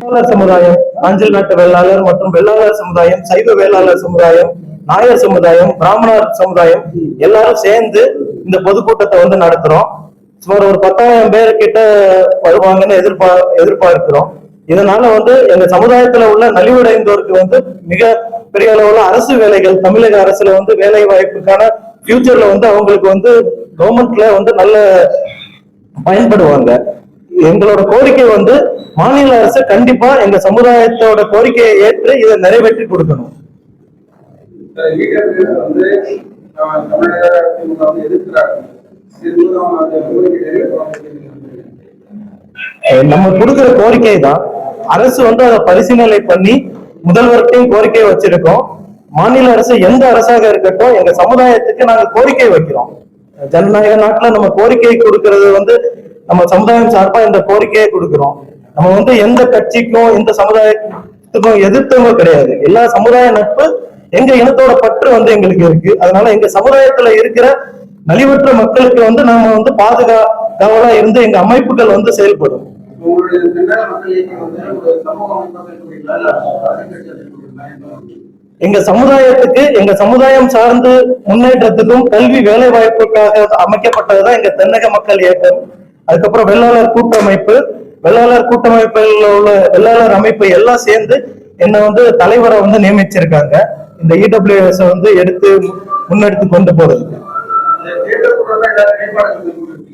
வேளாளர் சமுதாயம், ஆஞ்சல் நாட்டு வேளாளர் மற்றும் வெள்ளாளர் சமுதாயம், சைவ வேளாளர் சமுதாயம், நாயர் சமுதாயம், பிராமணர் சமுதாயம் எல்லாரும் சேர்ந்து இந்த பொதுக்கூட்டத்தை வந்து நடத்துறோம். சுமார் ஒரு 10,000 பேர் கிட்ட வருவாங்கன்னு எதிர்பார்க்கிறோம். இதனால வந்து எங்க சமுதாயத்துல உள்ள நலிவடைந்தோருக்கு வந்து மிக பெரிய அளவுல அரசு வேலைகள், தமிழக அரசுல வந்து வேலை வாய்ப்புக்கான ஃபியூச்சர்ல வந்து அவங்களுக்கு வந்து கவர்மெண்ட்ல வந்து நல்ல பயன்படுவாங்க. எங்களோட கோரிக்கை வந்து மாநில அரசு கண்டிப்பா எங்க சமுதாயத்தோட கோரிக்கையை ஏற்று இதை நிறைவேற்றி கொடுக்கணும். நம்ம கொடுக்கிற கோரிக்கை தான் அரசு வந்து அதை பரிசீலனை பண்ணி முதல்வர்கிட்டையும் கோரிக்கை வச்சிருக்கோம். மாநில அரசு எந்த அரசாக இருக்கட்டும் எங்க சமுதாயத்துக்கு நாங்க கோரிக்கை வைக்கிறோம். ஜனநாயக நாட்டுல நம்ம கோரிக்கை கொடுக்கறது வந்து நம்ம சமுதாயம் சார்பா இந்த கோரிக்கையை கொடுக்கிறோம். நம்ம வந்து எந்த கட்சிக்கும் எந்த சமுதாயத்துக்கும் எதிர்த்தவங்க கிடையாது. எல்லா சமுதாய நட்பு எங்க இனத்தோட பற்று வந்து எங்களுக்கு இருக்கு. அதனால எங்க சமுதாயத்துல இருக்கிற நலிவற்ற மக்களுக்கு வந்து நாம வந்து பாதுகாவலா இருந்து எங்க அமைப்புகள் வந்து செயல்படும். எங்க சமுதாயத்துக்கு எங்க சமுதாயம் சார்ந்து முன்னேற்றத்துக்கும் கல்வி வேலை வாய்ப்புக்காக அமைக்கப்பட்டதுதான் எங்க தென்னக மக்கள் இயக்கம். அதுக்கப்புறம் வெள்ளாளர் கூட்டமைப்பு, வெள்ளாளர் கூட்டமைப்பில் உள்ள வெள்ளாளர் அமைப்பு எல்லாம் சேர்ந்து என்னை வந்து தலைவரை வந்து நியமிச்சிருக்காங்க. இந்த இடபிள்யூஎஸ் வந்து முன்னெடுத்து கொண்டு போறது.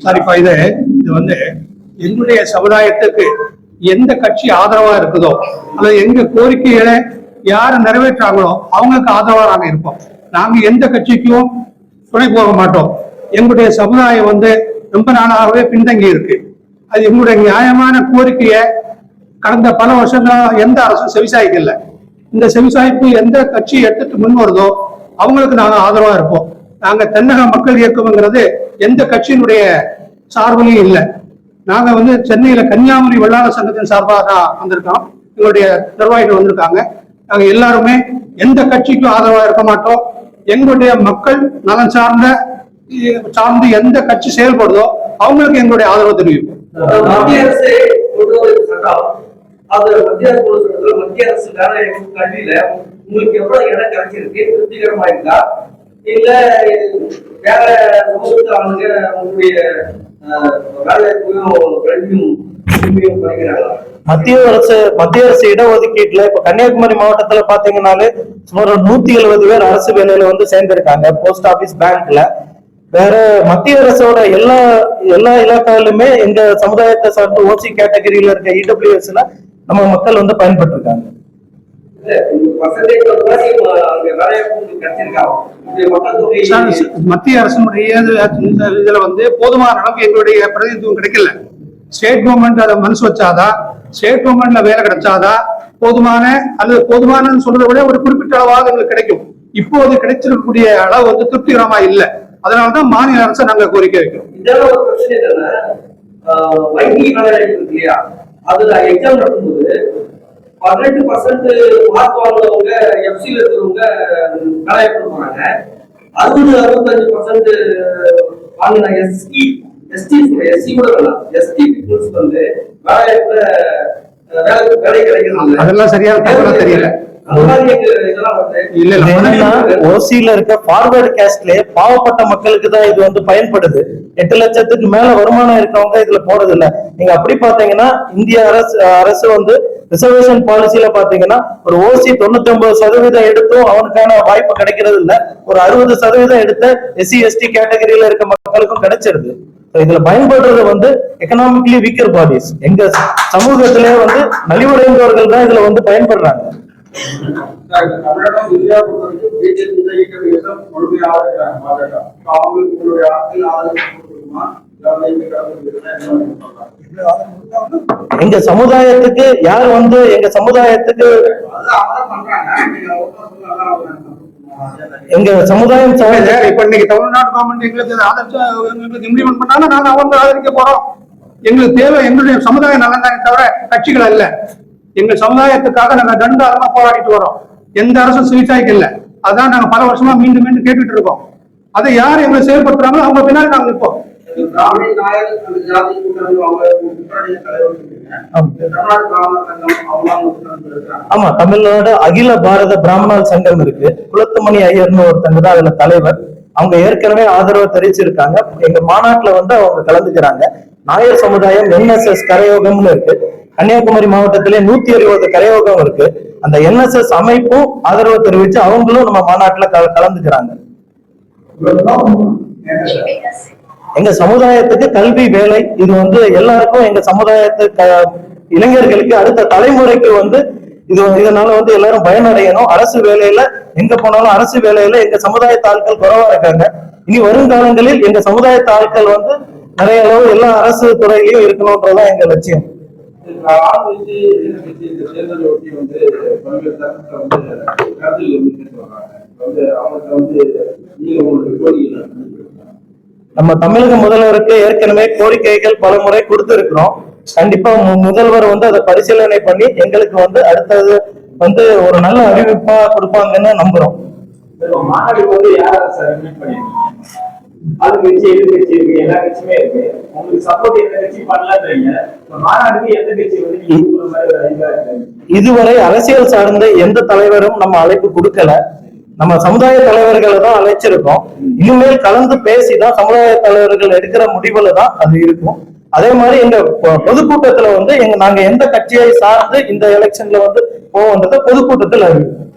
சரிப்பா, இது வந்து எங்களுடைய சமுதாயத்துக்கு எந்த கட்சி ஆதரவா இருக்குதோ அல்லது எங்க கோரிக்கைகளை யாரு நிறைவேற்றாங்களோ அவங்களுக்கு ஆதரவா நாங்க இருப்போம். நாங்க எந்த கட்சிக்கும் துணை போக மாட்டோம். எங்களுடைய சமுதாயம் வந்து ரொம்ப நாளாகவே பின்தங்கி இருக்கு. அது எங்களுடைய நியாயமான கோரிக்கையை கடந்த பல வருஷங்களா எந்த அரசும் செவிசாய்க்கல. இந்த செவிசாய்ப்பு எந்த கட்சி எடுத்துட்டு முன் வருதோ அவங்களுக்கு நாங்க ஆதரவா இருப்போம். நாங்க தென்னக மக்கள் இயக்கம்ங்கிறது எந்த கட்சியினுடைய சார்பிலையும் இல்லை. நாங்க வந்து சென்னையில கன்னியாகுமரி வெள்ளாளர் சங்கத்தின் சார்பாக தான் வந்திருக்கோம். எங்களுடைய நிர்வாகிகள் வந்திருக்காங்க. நாங்க எல்லாருமே எந்த கட்சிக்கும் ஆதரவா இருக்க மாட்டோம். எங்களுடைய மக்கள் நலன் சார்ந்து எந்த கட்சி செயல்படுதோ அவங்களுக்கு எங்களுடைய ஆதரவு தெரிவிப்போம். மத்திய அரசு மத்திய அரசு கல்வியில உங்களுக்கு எவ்வளவு இடம் கிடைச்சிருக்கு, திருப்திகரமா இருக்கா? இல்ல வேற சமூகத்து ஆளுங்க உங்களுடைய மத்திய அரசு இடஒதுக்கீட்டுல இப்ப கன்னியாகுமரி மாவட்டத்துல பாத்தீங்கன்னாலே சுமார் 170 பேர் அரசு வேலையில வந்து சேர்ந்திருக்காங்க. போஸ்ட் ஆபீஸ், பேங்க்ல. வேற மத்திய அரசோட எல்லா இலாக்காலுமே எங்க சமுதாயத்தை சார்ந்த ஓசி கேட்டகரியில இருக்க இடபிள்யூஎஸ்ல நம்ம மக்கள் வந்து பயன்பட்டு இருக்காங்க. மத்திய அரசுடைய இதுல வந்து போதுமான அளவுக்கு எங்களுடைய பிரதிநிதித்துவம் கிடைக்கல. ஸ்டேட் கவர்மெண்ட் அதை மனசு வச்சாதான், ஸ்டேட் கவர்மெண்ட்ல வேலை கிடைச்சாதான் போதுமான சொல்றதை விட ஒரு குறிப்பிட்ட அளவாக எங்களுக்கு கிடைக்கும். இப்போது கிடைச்சிருக்கக்கூடிய அளவு வந்து திருப்திகரமா இல்லை. அதனாலதான் மாநில அரசை நாங்க கோரிக்கை வைக்கிறோம். இதெல்லாம் ஒரு பிரச்சனை தானே. வைத்திய வேலை இருக்கு இல்லையா, அதுல எக்ஸாம் நடக்கும்போது 18% மார்க் வாங்குறவங்க எஃப்சில இருக்கிறவங்க வேலையை போறாங்க. 60-65% வாங்கின எஸ்டி கூட வேணாம், எஸ்டி பீப்புள்ஸ் வந்து வேலை கிடைக்கிறது. அதெல்லாம் சரியான தெரியல. ஓசியில இருக்க ஃபார்வர்டு கேஸ்ட்லயே பாவப்பட்ட மக்களுக்கு தான் இது வந்து பயன்படுது. 8 லட்சத்துக்கு மேல வருமானம் இருக்கவங்க இதுல போறது இல்ல. நீங்க அப்படி பாத்தீங்கன்னா இந்திய அரசு வந்து ரிசர்வேஷன் பாலிசியில பாத்தீங்கன்னா ஒரு ஓசி 99% எடுத்தும் அவனுக்கான வாய்ப்பு கிடைக்கிறது இல்ல. ஒரு 60% எடுத்த எஸ்சி எஸ்டி கேட்டகரியில இருக்க மக்களுக்கும் கிடைச்சிருது. இதுல பயன்படுறது வந்து எக்கனாமிக்கலி வீக்கர் பாடிஸ். எங்க சமூகத்திலே வந்து நலிவடைந்தவர்கள் தான் இதுல வந்து பயன்படுறாங்க. தமிழகம் இந்தியா பொறுத்தவரைக்கும் பிஜேபி முழுமையாக எங்க சமுதாயத்துக்கு யார் வந்து எங்க சமுதாயத்துக்கு எங்க சமுதாயம் இப்ப இன்னைக்கு தமிழ்நாடு கவர்மெண்ட் எங்களுக்கு இம்ப்ளிமெண்ட் பண்ணாலும் நாங்க அவங்க ஆதரிக்க போறோம். எங்களுக்கு தேவை எங்களுடைய சமுதாய நலன் தானே தவிர கட்சிகள் அல்ல. எங்க சமுதாயத்துக்காக நாங்க தண்டாரமா போராடிட்டு வரோம். எந்த அரசும் சுயசாய்க்கல. அதான் நாங்க பல வருஷமா மீண்டும் கேட்டுட்டு இருக்கோம். அதை யார் எங்களை செயல்படுத்துறாங்களோ அவங்க பின்னாடி நாங்க நிற்போம். பிராமணி நாயர் அந்த ஜாதி கூட்டங்கள் அவங்க கூட்டணி தலைவர் தமிழ்நாடு பிராமண சங்கம் அவங்க இருக்கிறாங்க. ஆமா, தமிழ்நாடு அகில பாரத பிராமணர் சங்கம் இருக்கு. குலத்துமணி ஐயர்னு ஒருத்தங்க தான் அதுல தலைவர். அவங்க ஏற்கனவே ஆதரவு தெரிவிச்சிருக்காங்க. எங்க மாநாட்டுல வந்து அவங்க கலந்துக்கிறாங்க. நாயர் சமுதாயம் என்எஸ்எஸ் கரையோகம்னு இருக்கு. கன்னியாகுமரி மாவட்டத்திலே 120 கரையோகம் இருக்கு. அந்த என்எஸ்எஸ் அமைப்பும் ஆதரவு தெரிவிச்சு அவங்களும் நம்ம மாநாட்டுல கலந்துக்கிறாங்க. எங்க சமுதாயத்துக்கு கல்வி, வேலை இது வந்து எல்லாருக்கும் எங்க சமுதாயத்து இளைஞர்களுக்கு அடுத்த தலைமுறைக்கு வந்து இதனால வந்து எல்லாரும் பயனடையணும். அரசு வேலையில எங்க போனாலும் அரசு வேலையில எங்க சமுதாயத்து ஆட்கள் குறைவா இருக்காங்க. இனி வருங்காலங்களில் எங்க சமுதாயத்து ஆட்கள் வந்து நிறைய அளவு எல்லா அரசு துறையிலையும் இருக்கணும்ன்றதுதான் எங்க லட்சியம். நம்ம தமிழக முதல்வருக்கு ஏற்கனவே கோரிக்கைகள் பல முறை கொடுத்திருக்கிறோம். கண்டிப்பா முதல்வர் வந்து அதை பரிசீலனை பண்ணி எங்களுக்கு வந்து அடுத்தது வந்து ஒரு நல்ல அறிவிப்பா கொடுப்பாங்கன்னு நம்புறோம். மாநாடுக்கு வந்து யார் சார் ஆளுங்கட்சி எதிர்கட்சி இருக்கு, எல்லா கட்சியுமே இருக்கு. உங்களுக்கு சப்போர்ட் எந்த கட்சி பண்ணலான்றீங்க, மாநாடுக்கு எந்த கட்சி வந்து இதுவரை அரசியல் சார்ந்த எந்த தலைவரும் நம்ம அழைப்பு கொடுக்கல. நம்ம சமுதாய தலைவர்களை தான் அழைச்சிருக்கோம். இனிமேல் கலந்து பேசிதான் சமுதாய தலைவர்கள் எடுக்கிற முடிவுல தான் அது இருக்கும். அதே மாதிரி எங்க பொதுக்கூட்டத்துல வந்து நாங்க எந்த கட்சியை சார்ந்து இந்த எலெக்ஷன்ல வந்து போவோன்றத பொதுக்கூட்டத்தில் அறிவிப்போம்.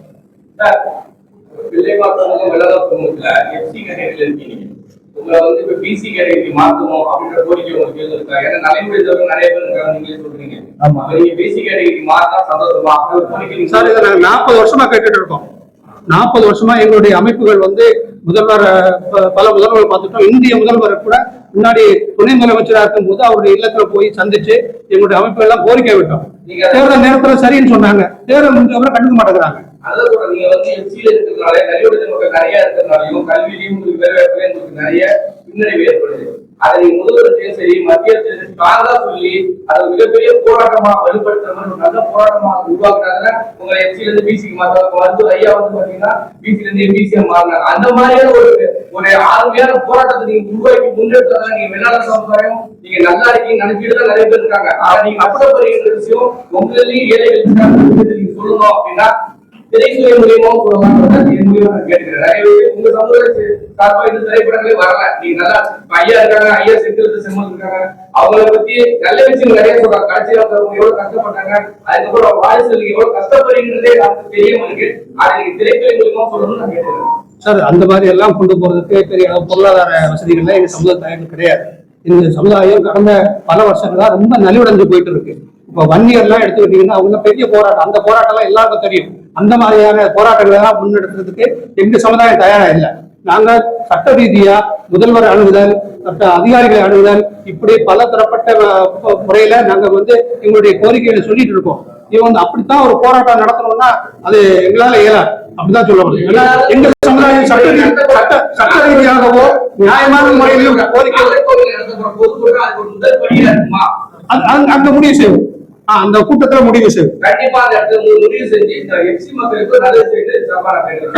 உங்களை வந்து இப்ப பிசி கேட்டகரி மாத்தணும் அப்படின்ற கோரிக்கை உங்களுக்கு இருக்கா? ஏன்னா நடைமுறை நிறைய பேர் இருக்காங்க, நீங்களே சொல்றீங்க. நீங்க பிசி கேட்டகரி மாத்தா சந்தோஷமா கோரிக்கை சார், இதை நாங்க 40 வருஷமா கேட்டுட்டு இருக்கோம். 40 வருஷமா எங்களுடைய அமைப்புகள் வந்து முதல்வர் பல முதல்வர் பார்த்துட்டோம். இந்திய முதல்வர் கூட முன்னாடி துணை முதலமைச்சராக இருக்கும் போது அவருடைய இல்லத்துல போய் சந்திச்சு எங்களுடைய அமைப்புகள் எல்லாம் கோரிக்கை விட்டோம். தேர்தல் நேரத்துல சரின்னு சொன்னாங்க. தேர்தல் முடிஞ்சவரை கண்டுக்க மாட்டேங்கிறாங்க. அதான் நீங்க வந்து எஃப்சியில இருக்கிறதுனால நலிவுடைய மக்கள் நிறைய இருக்கிறதுனாலையும் கல்வியிலையும் உங்களுக்கு வேற உங்களுக்கு நிறைய பின்னடைவு ஏற்படுது. அதை நீங்க முதல்வரையும் சரி மத்திய ஸ்ட்ராங்கா சொல்லி அதை மிகப்பெரிய போராட்டமா வலுப்படுத்துற மாதிரி ஒரு நல்ல போராட்டமா உருவாக்குறாங்க. உங்க எஃப்சில இருந்து பிசிக்கு மாத்தாங்க. மருத்துவர் ஐயா வந்து பாத்தீங்கன்னா பிசில இருந்து எம்பிசியா மாறினாங்க. அந்த மாதிரியான ஒரு ஆர்மையான போராட்டத்தை நீங்க உருவாக்கி முன்னெடுத்தா நீங்க வெள்ளாளர் சமுதாயம் நீங்க நல்லா இருக்கீங்க நினைச்சிட்டு தான் நிறைய பேர் இருக்காங்க. ஆனா நீங்க கஷ்டப்படுகிற விஷயம் உங்களையும் ஏழைகள் நீங்க சொல்லணும் அப்படின்னா திரைத்துறை மூலியமாவும் சொல்லலாம் கேட்கிறேன். நிறைய பேர் உங்க சமுதாய சார்பா இந்த திரைப்படங்களே வரல. நீங்க நல்லா ஐயா இருக்காங்க, ஐயா செந்தில் செம்மல் இருக்காங்க, அவங்கள பத்தி நல்ல விஷயம் நிறைய சொல்றாங்க. கடைசியில எவ்வளவு கஷ்டப்பட்டாங்க, அதுக்கப்புறம் வாரிசு எவ்வளவு கஷ்டப்படுறீங்கிறதே நமக்கு தெரியும். இருக்கு அதை நீங்க திரைத்துறை மூலியமா சொல்லணும்னு நான் கேட்கிறேன். சார், அந்த மாதிரி எல்லாம் கொண்டு போறதுக்கு பெரிய பொருளாதார வசதிகள்லாம் எங்க சமுதாயத்துக்கு கிடையாது. இந்த சமுதாயம் கடந்த பல வருஷங்களா ரொம்ப நலிவடைஞ்சு போயிட்டு இருக்கு. இப்ப வன்னியர்லாம் எடுத்துக்கிட்டீங்கன்னா அவங்க பெரிய போராட்டம், அந்த போராட்டம் எல்லாம் எல்லாருக்கும் தெரியும். அந்த மாதிரியான போராட்டங்களை எல்லாம் முன்னெடுக்கிறதுக்கு எங்க சமுதாயம் தயாரா இல்லை. நாங்க சட்ட ரீதியா முதல்வர் அணுகுதல், சட்ட அதிகாரிகளை அணுகுதல், இப்படி பல தரப்பட்ட முறையில நாங்க வந்து எங்களுடைய கோரிக்கைகளை சொல்லிட்டு இருக்கோம். இவங்க அப்படித்தான் ஒரு போராட்டம் நடத்தணும்னா அது எங்களால இயலாது. அப்படிதான் சொல்ல முடியும். எங்க சமுதாயம் சட்ட ரீதியாகவோ நியாயமான முறையிலும் கோரிக்கை அங்க முடிவு செய்வோம். அந்த கூட்டத்துல முடிவு செய்யும்.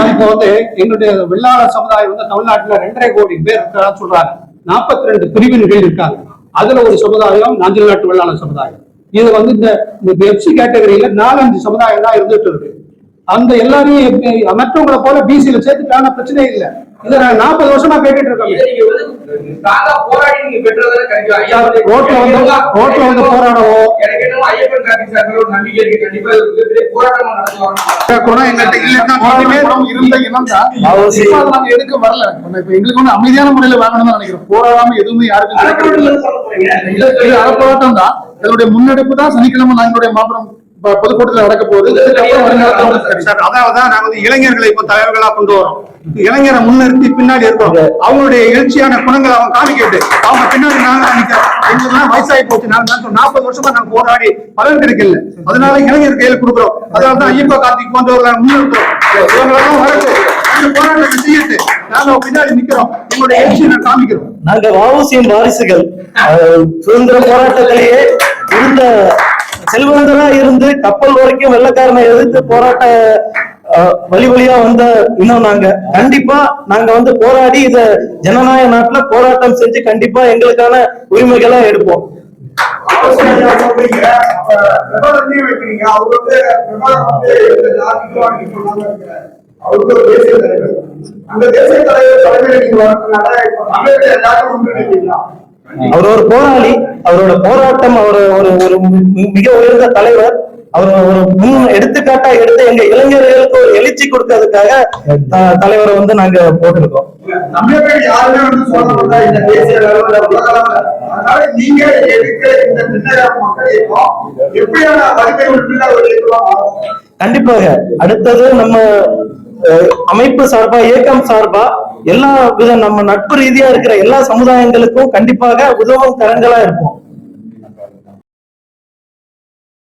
இப்போ வந்து எங்களுடைய வெள்ளாளர் சமுதாயம் வந்து தமிழ்நாட்டுல 2.5 கோடி பேர் இருக்கிறதா சொல்றாங்க. 42 பிரிவினர்கள் இருக்காங்க. அதுல ஒரு சமுதாயம் நாஞ்சில் நாட்டு வெள்ளாளர் சமுதாயம். இது வந்து இந்த எஃப்சி கேட்டகரியில 4-5 சமுதாயம் தான் இருந்துட்டு இருக்கு. அந்த எல்லாரையும் மற்றவங்களை போல பிசியில சேர்த்துட்டான பிரச்சனை இல்லை. இதை நாங்க 40 வருஷமா கேட்டுட்டு இருக்கோம். ரோட்ல வந்து போராடவோ எடுக்க வரல. இப்ப எங்களுக்கு வந்து அமைதியான முறையில வாங்கணும்னு நினைக்கிறோம். போராடாம எதுவுமே யாருக்கும் போராட்டம் தான். இதனுடைய முன்னெடுப்பு தான் சனிக்கிழமை நாங்களுடைய மாபெரும் பொதுக்கூட்டத்தில் நடக்க போகுது. அதான் நாங்க வந்து இளைஞர்களை இப்ப தலைவர்களா கொண்டு வரோம். இளைஞரை முன்னிறுத்தி பின்னாடி இருக்கோம். அவங்களுடைய எழுச்சியான குணங்களை அவங்க காமிக்கிட்டு அவங்க பின்னாடி நாங்க நினைக்கிறோம். எங்களுக்கு வயசாகி போச்சு. நாங்க 40 வருஷமா நாங்க போராடி பலன் கிடைக்கல. அதனால இளைஞர் கையில கொடுக்குறோம். அதனாலதான் ஐயப்பா கார்த்திக் போன்றவர்களை முன்னிறுத்துறோம். இவங்களெல்லாம் வரட்டு போராட்டத்தை செய்யிட்டு நாங்க பின்னாடி நிக்கிறோம். எங்களுடைய எழுச்சியை காமிக்கிறோம். நாங்க வஉசியின் வாரிசுகள். சுதந்திர போராட்டத்திலேயே இருந்த செல்வந்தரா இருந்து கப்பல் வரைக்கும் வெள்ளக்காரனை எதிர்த்து போராட்ட வழி வழியா வந்த இன்னும் நாங்க வந்து போராடி இத ஜனநாயக நாட்டுல போராட்டம் செஞ்சு கண்டிப்பா எங்களுக்கான உரிமைகளை எடுப்போம். வைக்கிறீங்க அவர் அவருக்கு ஒரு தேசிய தலைவர், அந்த தேசிய தலைவர் தலைமையில நீங்க வரதுனால தமிழர்கள் எல்லாரும் ஒன்றிணைங்களா? அவர் ஒரு போராளி, அவரோட போராட்டம், அவர் ஒரு மிக உயர்ந்த தலைவர், அவர் ஒரு முன் எடுத்துக்காட்டா எடுத்து எங்க இளைஞர்களுக்கு ஒரு எழுச்சி கொடுக்கறதுக்காக தலைவரை வந்து நாங்க போட்டிருக்கோம். தமிழர்கள் யாருமே வந்து சொல்லப்பட்ட இந்த தேசிய அளவில் உலக அளவில், அதனால நீங்க எடுக்கிற இந்த நிர்ணய மக்கள் இயக்கம் எப்படியான வலிமை உள்ள ஒரு இயக்கமா? கண்டிப்பாக அடுத்தது நம்ம அமைப்பு சார்பா, இயக்கம் சார்பா எல்லா வித நம்ம நட்பு ரீதியா இருக்கிற எல்லா சமுதாயங்களுக்கும் கண்டிப்பாக உதவும் கரங்களா இருப்போம்.